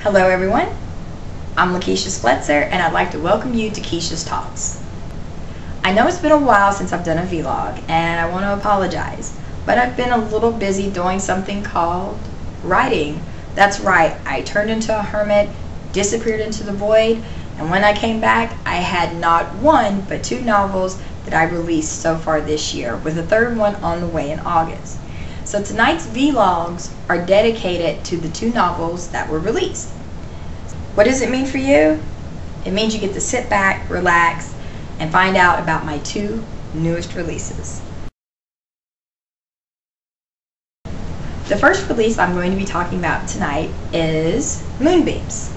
Hello everyone, I'm Lakisha Spletzer and I'd like to welcome you to Kishaz Talks. I know it's been a while since I've done a vlog and I want to apologize, but I've been a little busy doing something called writing. That's right, I turned into a hermit, disappeared into the void, and when I came back I had not one but two novels that I released so far this year, with a third one on the way in August. So tonight's vlogs are dedicated to the two novels that were released. What does it mean for you? It means you get to sit back, relax, and find out about my two newest releases. The first release I'm going to be talking about tonight is Moonbeams.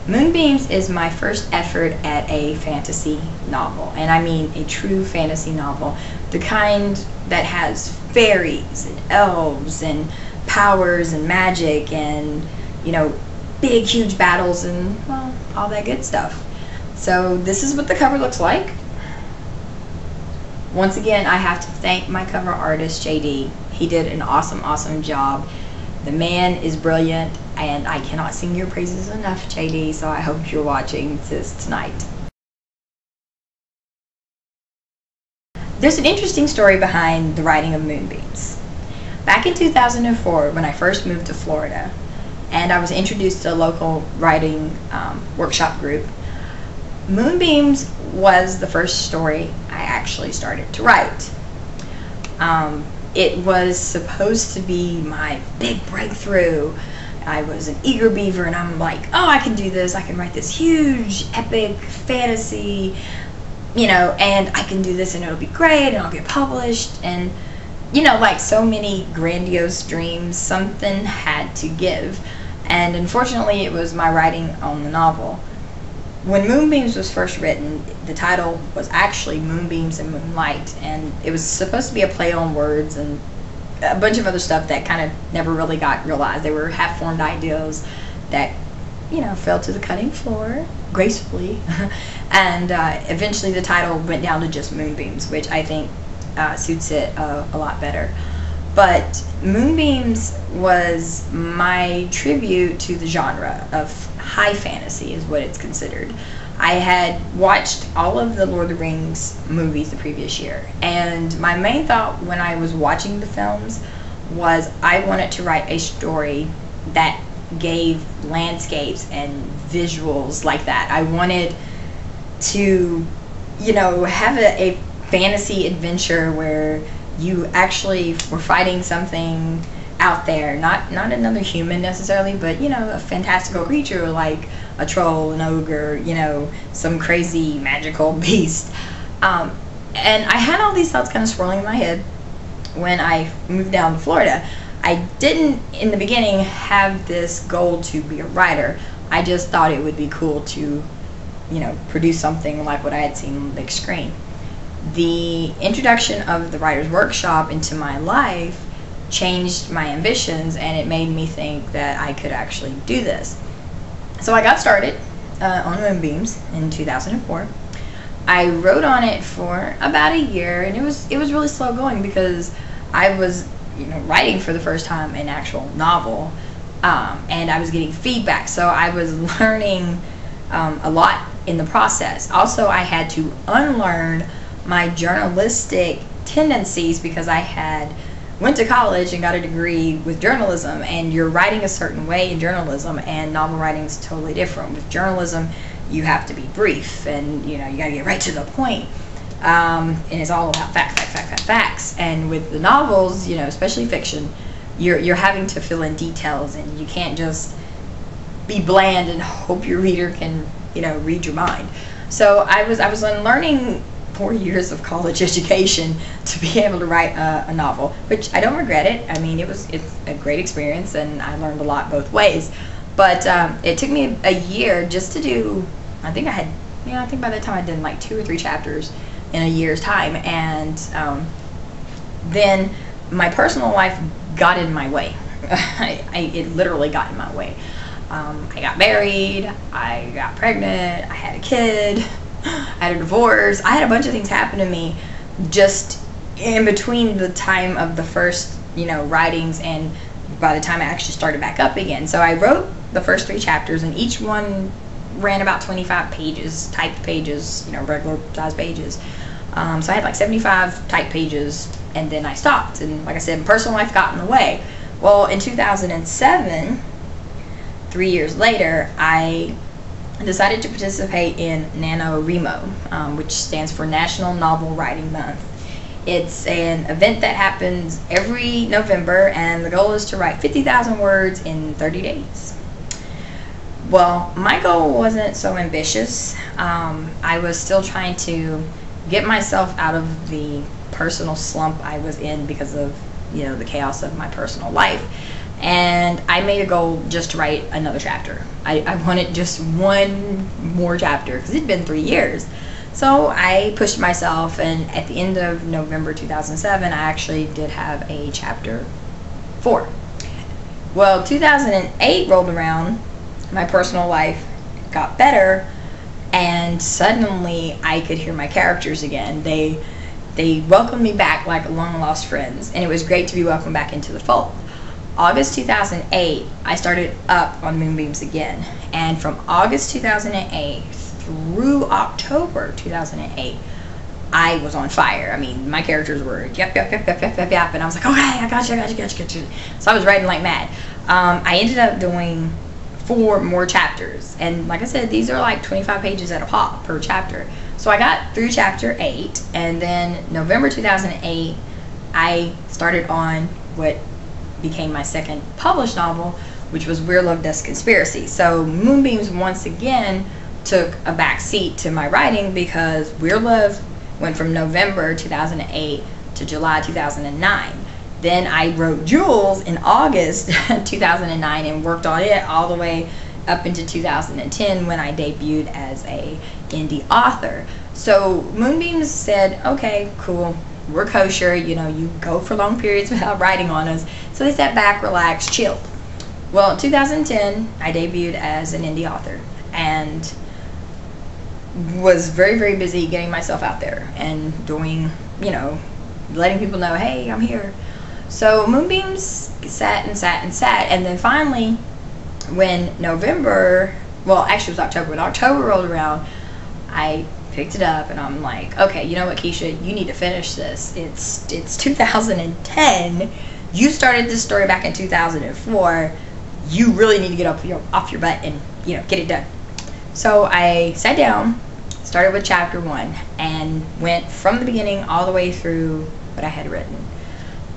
Moonbeams is my first effort at a fantasy novel, and I mean a true fantasy novel, the kind that has fairies and elves and powers and magic and, you know, big huge battles and, well, all that good stuff. So this is what the cover looks like. Once again, I have to thank my cover artist JD. He did an awesome job. The man is brilliant and I cannot sing your praises enough, JD, so I hope you're watching this tonight. There's an interesting story behind the writing of Moonbeams. Back in 2004, when I first moved to Florida, and I was introduced to a local writing workshop group, Moonbeams was the first story I actually started to write. It was supposed to be my big breakthrough. I was an eager beaver and I'm like, oh, I can do this. I can write this huge, epic fantasy, you know, and I can do this and it'll be great and I'll get published. And, you know, like so many grandiose dreams, something had to give. And unfortunately, it was my writing on the novel. When Moonbeams was first written, the title was actually Moonbeams and Moonlight, and it was supposed to be a play on words and a bunch of other stuff that kind of never really got realized. They were half-formed ideas that, you know, fell to the cutting floor gracefully. And eventually the title went down to just Moonbeams, which I think suits it a lot better. But Moonbeams was my tribute to the genre of high fantasy, is what it's considered. I had watched all of the Lord of the Rings movies the previous year, and my main thought when I was watching the films was I wanted to write a story that gave landscapes and visuals like that. I wanted to, you know, have a fantasy adventure where you actually were fighting something out there, not another human necessarily, but, you know, a fantastical creature like a troll, an ogre, you know, some crazy magical beast. And I had all these thoughts kind of swirling in my head when I moved down to Florida. I didn't, in the beginning, have this goal to be a writer. I just thought it would be cool to, you know, produce something like what I had seen on the big screen. The introduction of the writer's workshop into my life changed my ambitions, and it made me think that I could actually do this. So I got started on Moonbeams in 2004. I wrote on it for about a year, and it was really slow going because I was, you know, writing for the first time an actual novel, and I was getting feedback, so I was learning a lot in the process. Also, I had to unlearn my journalistic tendencies because I went to college and got a degree with journalism, and you're writing a certain way in journalism, and novel writing is totally different. With journalism, you have to be brief, and, you know, you got to get right to the point, and it's all about facts. And with the novels, you know, especially fiction, you're having to fill in details, and you can't just be bland and hope your reader can, you know, read your mind. So I was unlearning 4 years of college education to be able to write a novel, which I don't regret it. I mean, it's a great experience, and I learned a lot both ways. But it took me a year just to do. I think by the time I did like 2 or 3 chapters in a year's time, and then my personal life got in my way. It literally got in my way. I got married, I got pregnant, I had a kid, I had a divorce. I had a bunch of things happen to me just in between the time of the first, you know, writings and by the time I actually started back up again. So I wrote the first 3 chapters, and each one ran about 25 pages, typed pages, you know, regular size pages. So I had like 75 typed pages, and then I stopped. And like I said, personal life got in the way. Well, in 2007, 3 years later, I decided to participate in NaNoWriMo, which stands for National Novel Writing Month. It's an event that happens every November, and the goal is to write 50,000 words in 30 days. Well, my goal wasn't so ambitious. I was still trying to get myself out of the personal slump I was in because of, you know, the chaos of my personal life. And I made a goal just to write another chapter. I wanted just one more chapter because it'd been 3 years. So I pushed myself, and at the end of November 2007, I actually did have a chapter 4. Well, 2008 rolled around, my personal life got better, and suddenly I could hear my characters again. They welcomed me back like long lost friends, and it was great to be welcomed back into the fold. August 2008, I started up on Moonbeams again, and from August 2008 through October 2008, I was on fire. I mean, my characters were yep, and I was like, okay, I got you. So I was writing like mad. I ended up doing 4 more chapters, and like I said, these are like 25 pages at a pop per chapter. So I got through chapter 8, and then November 2008, I started on what became my second published novel, which was Weird Love Dust Conspiracy. So Moonbeams once again took a back seat to my writing because Weird Love went from November 2008 to July 2009. Then I wrote Jules in August 2009 and worked on it all the way up into 2010 when I debuted as a indie author. So Moonbeams said, okay, cool, we're kosher, you know, you go for long periods without writing on us. So they sat back, relaxed, chilled. Well, in 2010, I debuted as an indie author and was very, very busy getting myself out there and doing, you know, letting people know, hey, I'm here. So Moonbeams sat, and then finally, when November, well, actually it was October, when October rolled around, I picked it up and I'm like, okay, you know what, Keisha, you need to finish this. It's 2010. You started this story back in 2004. You really need to get off your butt and, you know, get it done. So I sat down, started with chapter 1, and went from the beginning all the way through what I had written.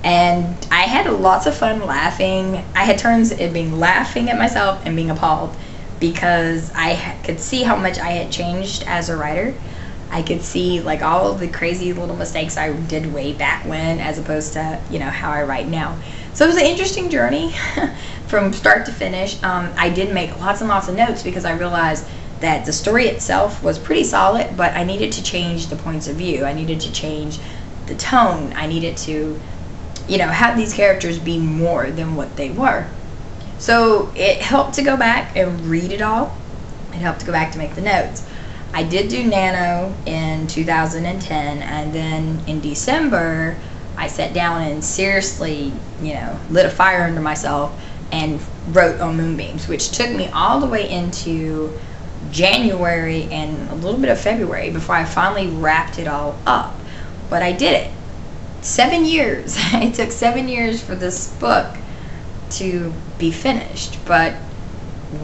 And I had lots of fun laughing. I had turns at being laughing at myself and being appalled because I could see how much I had changed as a writer. I could see like all of the crazy little mistakes I did way back when, as opposed to, you know, how I write now. So it was an interesting journey from start to finish. I did make lots and lots of notes because I realized that the story itself was pretty solid, but I needed to change the points of view. I needed to change the tone. I needed to, you know, have these characters be more than what they were. So it helped to go back and read it all. It helped to go back to make the notes. I did do Nano in 2010, and then in December I sat down and seriously, you know, lit a fire under myself and wrote on Moonbeams, which took me all the way into January and a little bit of February before I finally wrapped it all up. But I did it. 7 years. It took 7 years for this book to be finished, but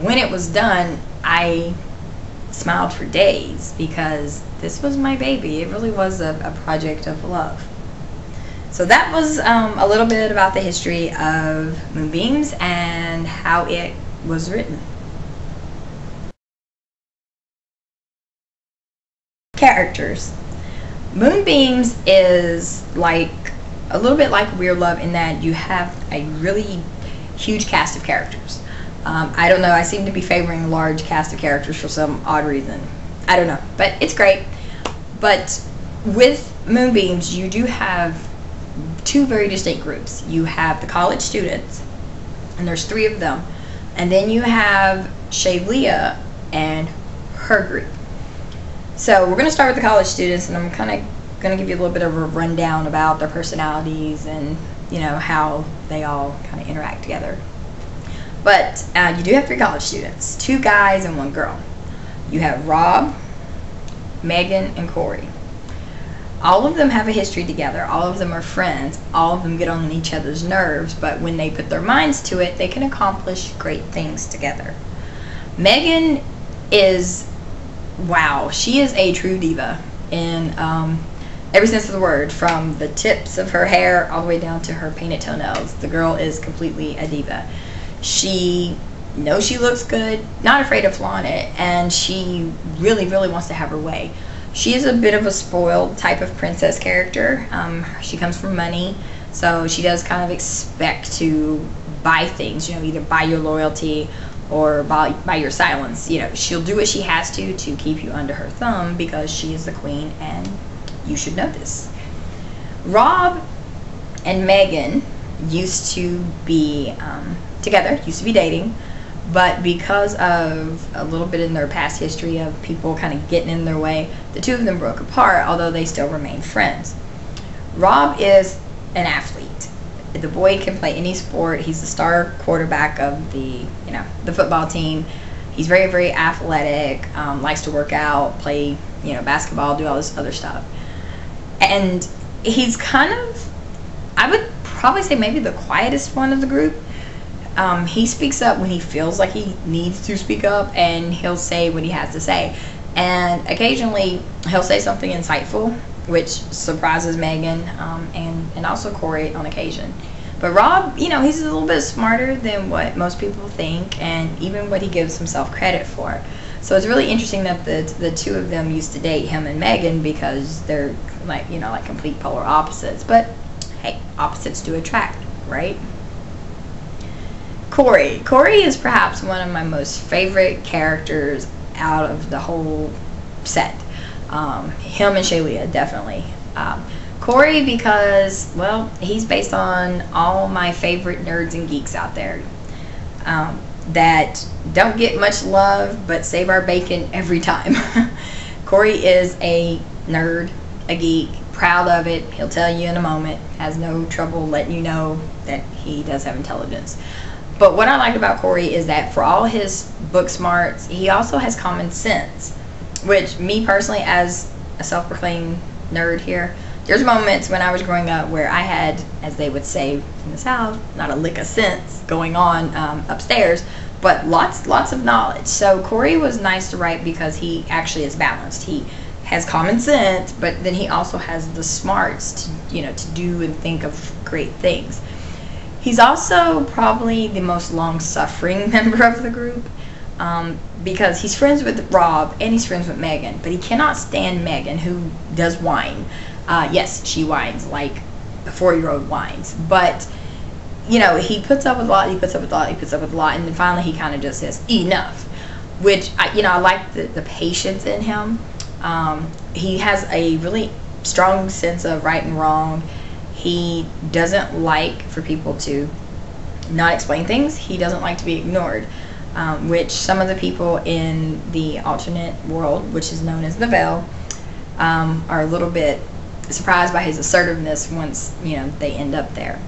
when it was done, I smiled for days because this was my baby. It really was a project of love. So that was a little bit about the history of Moonbeams and how it was written. Characters. Moonbeams is like a little bit like Weird Love in that you have a really huge cast of characters. I don't know, I seem to be favoring large cast of characters for some odd reason. I don't know, but it's great. But with Moonbeams, you do have 2 very distinct groups. You have the college students, and there's 3 of them, and then you have Shaylia and her group. So we're going to start with the college students, and I'm kind of going to give you a little bit of a rundown about their personalities and, you know, how they all kind of interact together. But you do have 3 college students, 2 guys and 1 girl. You have Rob, Megan, and Corey. All of them have a history together. All of them are friends. All of them get on each other's nerves, but when they put their minds to it, they can accomplish great things together. Megan is, wow, she is a true diva in every sense of the word, from the tips of her hair all the way down to her painted toenails. The girl is completely a diva. She knows she looks good, not afraid to flaunt it, and she really, really wants to have her way. She is a bit of a spoiled type of princess character. She comes from money, so she does kind of expect to buy things, you know, either buy your loyalty or buy your silence. You know, she'll do what she has to keep you under her thumb because she is the queen, and you should know this. Rob and Megan used to be together, used to be dating, but because of a little bit in their past history of people kind of getting in their way, the 2 of them broke apart, although they still remain friends. Rob is an athlete. The boy can play any sport. He's the star quarterback of the football team. He's very, very athletic, likes to work out, play, basketball, do all this other stuff. And he's kind of, I would probably say, maybe the quietest one of the group. He speaks up when he feels like he needs to speak up, and he'll say what he has to say. And occasionally he'll say something insightful, which surprises Megan and also Corey on occasion. But Rob, he's a little bit smarter than what most people think, and even what he gives himself credit for. So it's really interesting that the 2 of them used to date, him and Megan, because they're like complete polar opposites. But hey, opposites do attract, right? Corey is perhaps one of my most favorite characters out of the whole set. Him and Shalia, definitely. Corey, because, well, he's based on all my favorite nerds and geeks out there that don't get much love but save our bacon every time. Corey is a nerd, a geek, proud of it. He'll tell you in a moment, has no trouble letting you know that he does have intelligence. But what I like about Corey is that for all his book smarts, he also has common sense, which me personally, as a self-proclaimed nerd here, there's moments when I was growing up where I had, as they would say in the South, not a lick of sense going on upstairs, but lots of knowledge. So Corey was nice to write because he actually is balanced. He has common sense, but then he also has the smarts to do and think of great things. He's also probably the most long-suffering member of the group, because he's friends with Rob and he's friends with Megan, but he cannot stand Megan, who does whine. Yes, she whines like a 4-year-old whines, but he puts up with a lot, he puts up with a lot, and then finally he kind of just says enough, which I like the patience in him. He has a really strong sense of right and wrong. He doesn't like for people to not explain things. He doesn't like to be ignored, which some of the people in the alternate world, which is known as the Veil, are a little bit surprised by his assertiveness once they end up there.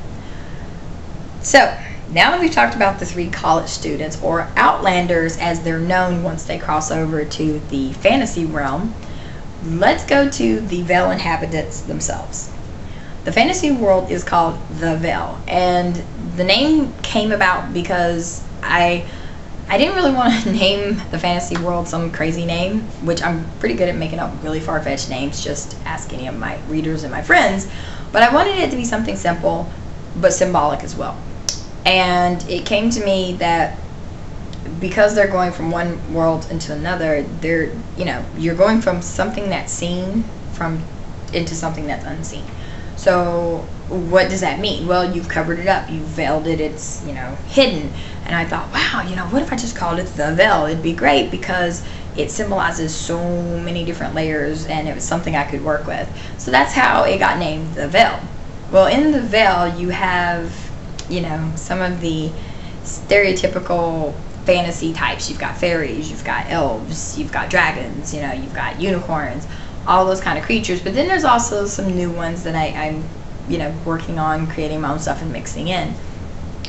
So now that we've talked about the 3 college students, or Outlanders as they're known once they cross over to the fantasy realm, let's go to the Veil inhabitants themselves. The fantasy world is called the Veil, and the name came about because I didn't really want to name the fantasy world some crazy name, which I'm pretty good at making up really far-fetched names. Just ask any of my readers and my friends. But I wanted it to be something simple but symbolic as well. And it came to me that because they're going from one world into another, you're going from something that's seen into something that's unseen. So what does that mean? Well, you've covered it up, you've veiled it, it's hidden. And I thought, wow, what if I just called it the Veil? It'd be great because it symbolizes so many different layers, and it was something I could work with. So that's how it got named the Veil. Well, in the Veil you have some of the stereotypical fantasy types. You've got fairies, you've got elves, you've got dragons, you've got unicorns, all those kind of creatures. But then there's also some new ones that I'm working on creating my own stuff and mixing in.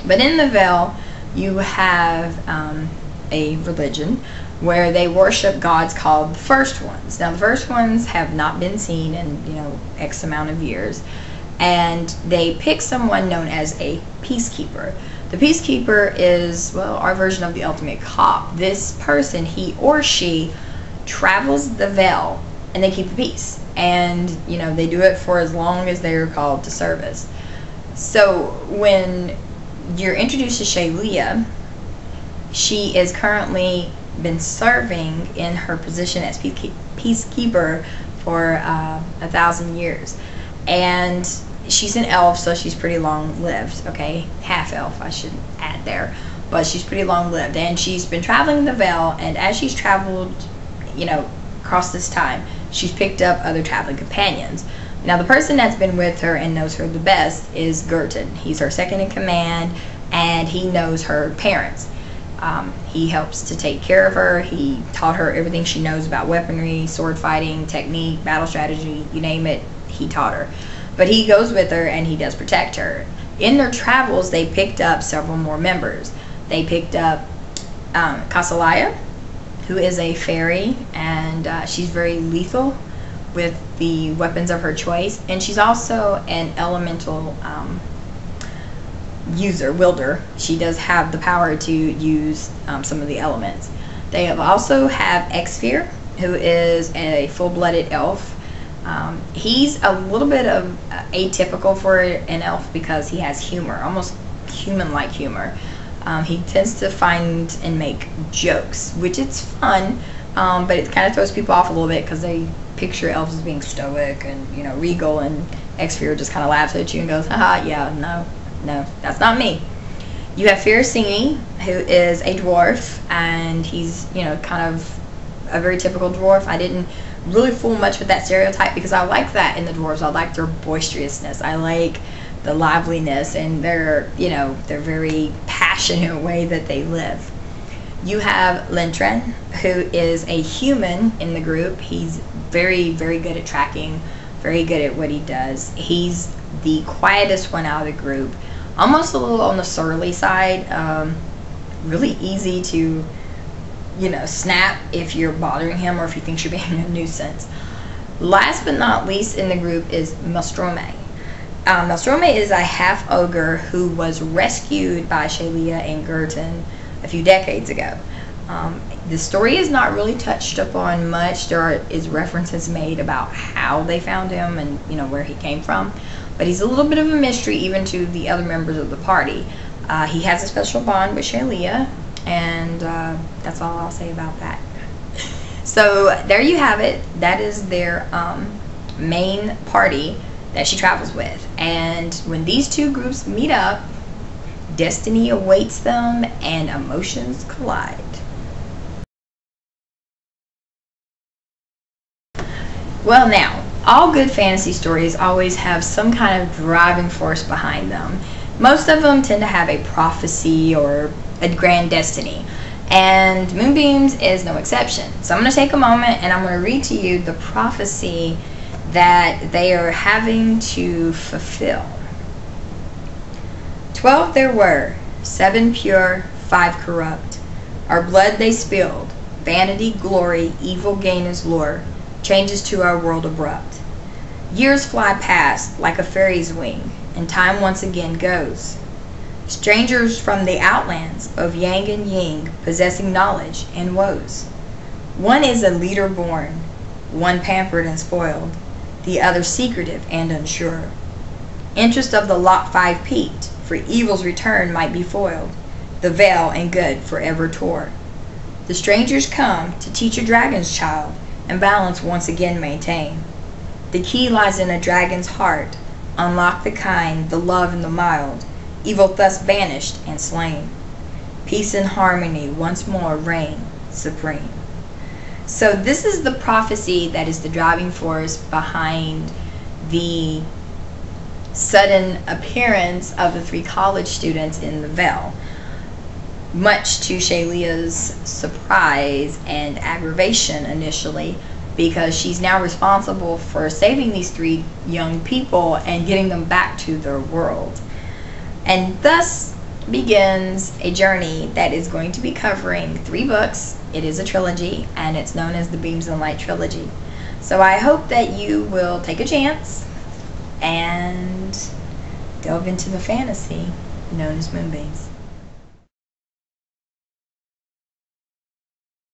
But in the Veil, you have a religion where they worship gods called the First Ones. Now, the First Ones have not been seen in, X amount of years, and they pick someone known as a peacekeeper. The peacekeeper is, well, our version of the ultimate cop. This person, he or she, travels the veil, and they keep the peace. And, they do it for as long as they are called to service. So, when you're introduced to Shaylia, she is currently been serving in her position as peacekeeper for 1,000 years, and she's an elf, so she's pretty long lived. Okay, half elf, I should add there, but she's pretty long lived, and she's been traveling the veil. And as she's traveled, across this time, she's picked up other traveling companions. Now, the person that's been with her and knows her the best is Gurton. He's her second in command, and he knows her parents. He helps to take care of her. He taught her everything she knows about weaponry, sword fighting, technique, battle strategy, you name it, he taught her. But he goes with her and he does protect her. In their travels, they picked up several more members. They picked up Kasalaya, who is a fairy, and she's very lethal with the weapons of her choice. And she's also an elemental wielder. She does have the power to use some of the elements. They also have Exfear, who is a full-blooded elf. He's a little bit of atypical for an elf because he has humor, almost human-like humor. He tends to find and make jokes, which it's fun, but it kind of throws people off a little bit because they picture elves as being stoic and regal, and Exfear just kind of laughs at you and goes, haha, yeah, no, that's not me. You have Firasini, who is a dwarf, and he's, kind of a very typical dwarf. I didn't really fool much with that stereotype because I like that in the dwarves. I like their boisterousness. I like the liveliness and their very passionate way that they live. You have Lintren, who is a human in the group. He's very, very good at tracking, very good at what he does. He's the quietest one out of the group. Almost a little on the surly side. Really easy to, snap if you're bothering him or if he thinks you're being a nuisance. Last but not least in the group is Mastrome. Mastrome is a half ogre who was rescued by Shaylia and Gurton a few decades ago. The story is not really touched upon much. There is references made about how they found him and where he came from. But he's a little bit of a mystery even to the other members of the party. He has a special bond with Shaylia, and that's all I'll say about that. So there you have it. That is their main party that she travels with. And when these two groups meet up, destiny awaits them and emotions collide. Well, now, all good fantasy stories always have some kind of driving force behind them. Most of them tend to have a prophecy or a grand destiny, and Moonbeams is no exception. So I'm going to take a moment and I'm going to read to you the prophecy that they are having to fulfill. 12 there were, 7 pure, 5 corrupt. Our blood they spilled, vanity, glory, evil gain is lure, changes to our world abrupt. Years fly past like a fairy's wing, and time once again goes. Strangers from the outlands of yang and yin, possessing knowledge and woes. One is a leader born, one pampered and spoiled, the other secretive and unsure. Interest of the lot 5 peaked, for evil's return might be foiled, the veil and good forever tore. The strangers come to teach a dragon's child, and balance once again maintain. The key lies in a dragon's heart, unlock the kind, the love and the mild, evil thus banished and slain. Peace and harmony once more reign supreme. So this is the prophecy that is the driving force behind the sudden appearance of the 3 college students in the veil. Much to Shaylia's surprise and aggravation initially, because she's now responsible for saving these 3 young people and getting them back to their world. And thus, begins a journey that is going to be covering 3 books. It is a trilogy, and it's known as the Beams and Light Trilogy. So I hope that you will take a chance and delve into the fantasy known as Moonbeams.